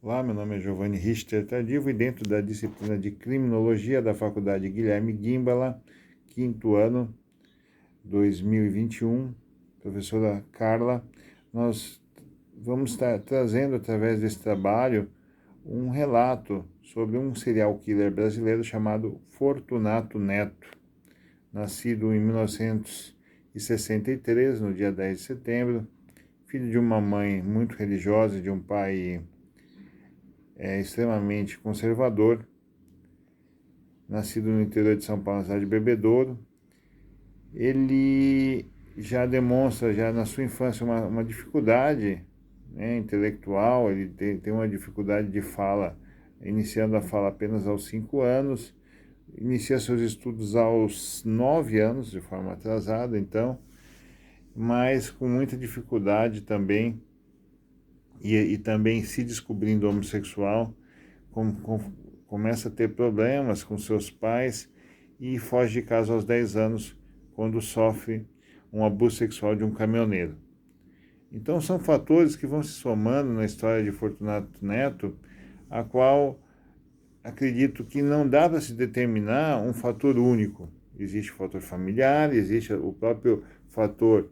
Olá, meu nome é Giovanni Richter Tardivo e dentro da disciplina de Criminologia da Faculdade Guilherme Guimbala, quinto ano, 2021, professora Carla, nós vamos estar trazendo através desse trabalho um relato sobre um serial killer brasileiro chamado Fortunato Neto, nascido em 1963, no dia 10 de setembro, filho de uma mãe muito religiosa e de um pai extremamente conservador, nascido no interior de São Paulo, na cidade de Bebedouro. Ele já demonstra, já na sua infância, uma dificuldade, né, intelectual. Ele tem uma dificuldade de fala, iniciando a fala apenas aos 5 anos, inicia seus estudos aos 9 anos, de forma atrasada, então, mas com muita dificuldade também, e também se descobrindo homossexual, começa a ter problemas com seus pais e foge de casa aos 10 anos, quando sofre um abuso sexual de um caminhoneiro. Então são fatores que vão se somando na história de Fortunato Neto, a qual acredito que não dá para se determinar um fator único. Existe o fator familiar, existe o próprio fator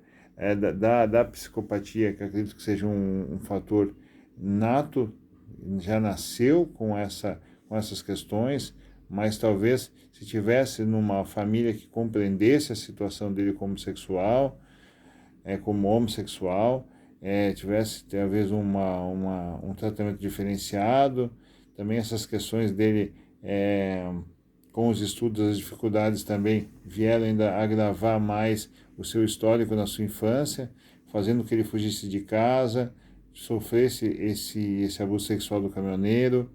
da psicopatia, que acredito que seja um fator nato, já nasceu com essas questões, mas talvez se tivesse numa família que compreendesse a situação dele como sexual, como homossexual, tivesse talvez um tratamento diferenciado, também essas questões dele com os estudos, as dificuldades também vieram ainda agravar mais o seu histórico na sua infância, fazendo que ele fugisse de casa, sofresse esse abuso sexual do caminhoneiro,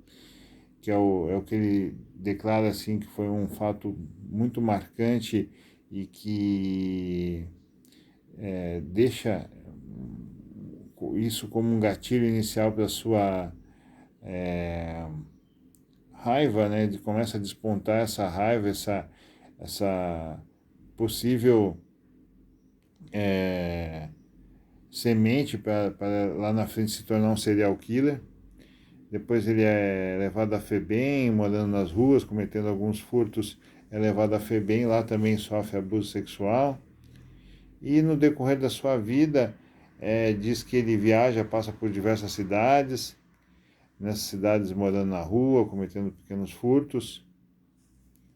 que é o que ele declara assim que foi um fato muito marcante e que deixa isso como um gatilho inicial para a sua raiva, né? Começa a despontar essa raiva, essa possível semente para lá na frente se tornar um serial killer. Depois ele é levado a FEBEM, morando nas ruas, cometendo alguns furtos, é levado a FEBEM, lá também sofre abuso sexual. E no decorrer da sua vida, diz que ele viaja, passa por diversas cidades, nessas cidades morando na rua, cometendo pequenos furtos.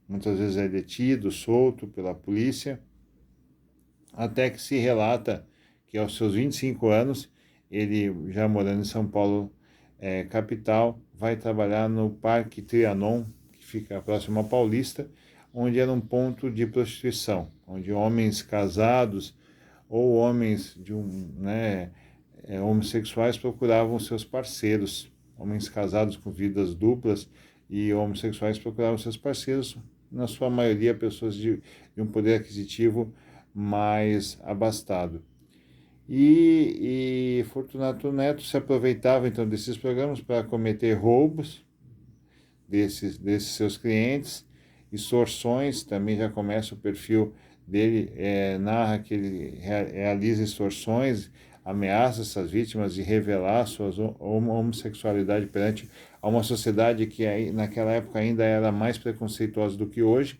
Muitas vezes é detido, solto pela polícia, até que se relata que aos seus 25 anos, ele já morando em São Paulo, capital, vai trabalhar no Parque Trianon, que fica próximo à Paulista, onde era um ponto de prostituição, onde homens casados ou homens homossexuais procuravam seus parceiros, homens casados com vidas duplas e homossexuais procuravam seus parceiros, na sua maioria pessoas de um poder aquisitivo mais abastado. E Fortunato Neto se aproveitava então desses programas para cometer roubos desses seus clientes, extorsões. Também já começa o perfil dele, narra que ele realiza extorsões, ameaça essas vítimas de revelar sua homossexualidade perante a uma sociedade que naquela época ainda era mais preconceituosa do que hoje,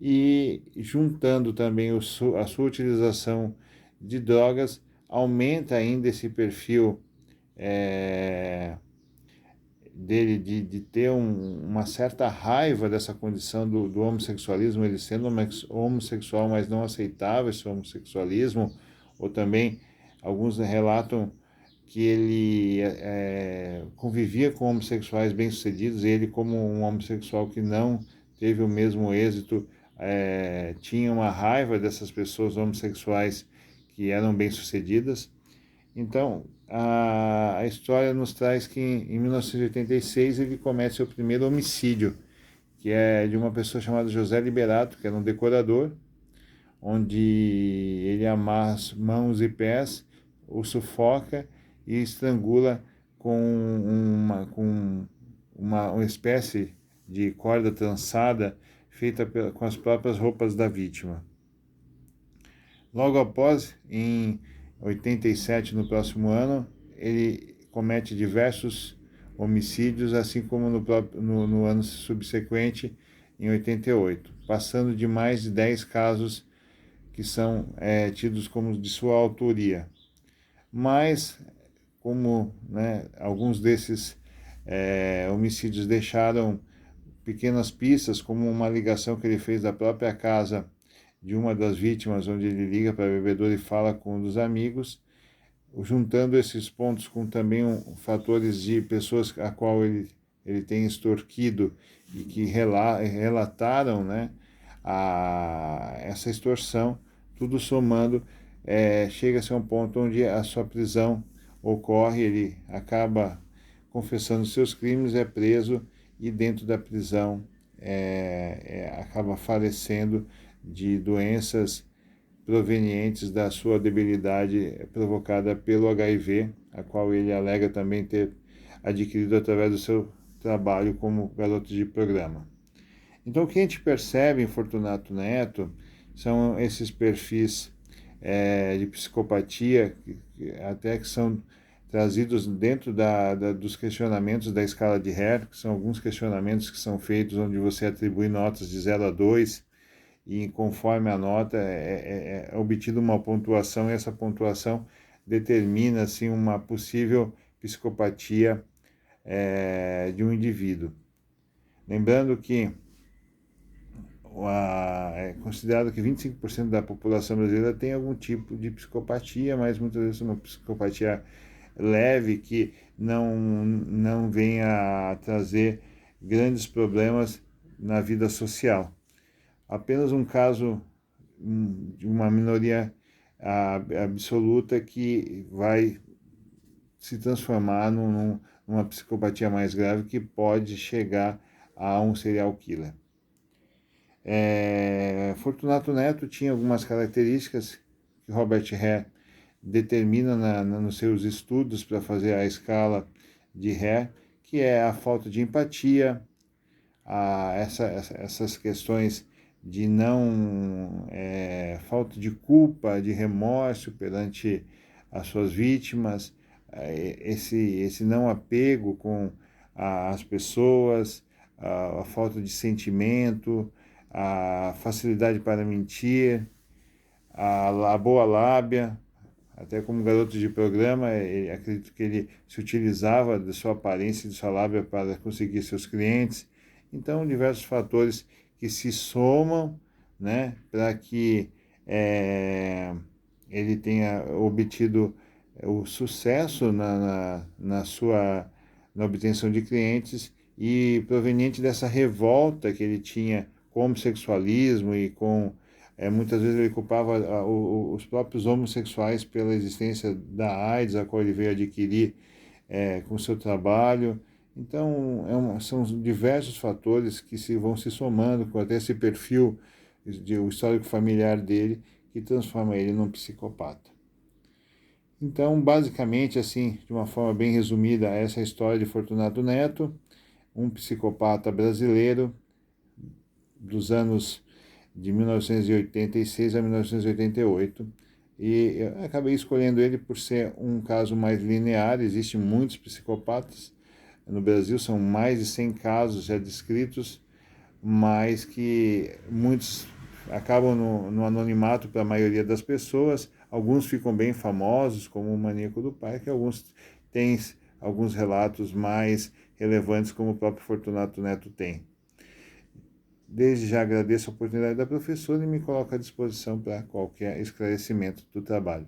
e juntando também a sua utilização de drogas, aumenta ainda esse perfil dele de ter uma certa raiva dessa condição do homossexualismo, ele sendo homossexual, mas não aceitava esse homossexualismo, ou também alguns relatam que ele convivia com homossexuais bem-sucedidos, e ele, como um homossexual que não teve o mesmo êxito, tinha uma raiva dessas pessoas homossexuais que eram bem-sucedidas. Então, a história nos traz que em 1986 ele comete seu primeiro homicídio, que é de uma pessoa chamada José Liberato, que era um decorador, onde ele amarra as mãos e pés, o sufoca e estrangula com uma espécie de corda trançada feita com as próprias roupas da vítima. Logo após, em 87, no próximo ano, ele comete diversos homicídios, assim como no ano subsequente, em 88, passando de mais de 10 casos que são tidos como de sua autoria. Mas, como, né, alguns desses homicídios deixaram pequenas pistas, como uma ligação que ele fez da própria casa de uma das vítimas, onde ele liga para a bebedoura e fala com um dos amigos, juntando esses pontos com também fatores de pessoas a qual ele tem extorquido e que relataram, né, essa extorsão, tudo somando, chega-se a um ponto onde a sua prisão ocorre, ele acaba confessando seus crimes, é preso e dentro da prisão acaba falecendo de doenças provenientes da sua debilidade provocada pelo HIV, a qual ele alega também ter adquirido através do seu trabalho como garoto de programa. Então, o que a gente percebe em Fortunato Neto são esses perfis de psicopatia, até que são trazidos dentro dos questionamentos da escala de Hare, que são alguns questionamentos que são feitos onde você atribui notas de 0 a 2, e conforme a nota é obtida uma pontuação, e essa pontuação determina assim, uma possível psicopatia de um indivíduo. Lembrando que é considerado que 25% da população brasileira tem algum tipo de psicopatia, mas muitas vezes uma psicopatia leve que não venha a trazer grandes problemas na vida social. Apenas um caso de uma minoria absoluta que vai se transformar numa psicopatia mais grave que pode chegar a um serial killer. Fortunato Neto tinha algumas características que Robert Hare determina nos seus estudos para fazer a escala de Hare, que é a falta de empatia, essas questões de falta de culpa, de remorso perante as suas vítimas, esse não apego com as pessoas, a falta de sentimento, a facilidade para mentir, a boa lábia. Até como garoto de programa, acredito que ele se utilizava da sua aparência e de sua lábia para conseguir seus clientes. Então, diversos fatores que se somam, né, para que ele tenha obtido o sucesso na obtenção de clientes, e proveniente dessa revolta que ele tinha com o homossexualismo e com muitas vezes ele culpava os próprios homossexuais pela existência da AIDS, a qual ele veio adquirir com seu trabalho. Então, são diversos fatores que vão se somando com até esse perfil, o histórico familiar dele, que transforma ele num psicopata. Então, basicamente, assim, de uma forma bem resumida, essa é a história de Fortunato Neto, um psicopata brasileiro dos anos de 1986 a 1988, e eu acabei escolhendo ele por ser um caso mais linear. Existem muitos psicopatas no Brasil, são mais de 100 casos já descritos, mas que muitos acabam no anonimato para a maioria das pessoas. Alguns ficam bem famosos, como o Maníaco do Parque, alguns têm alguns relatos mais relevantes, como o próprio Fortunato Neto tem. Desde já agradeço a oportunidade da professora e me coloco à disposição para qualquer esclarecimento do trabalho.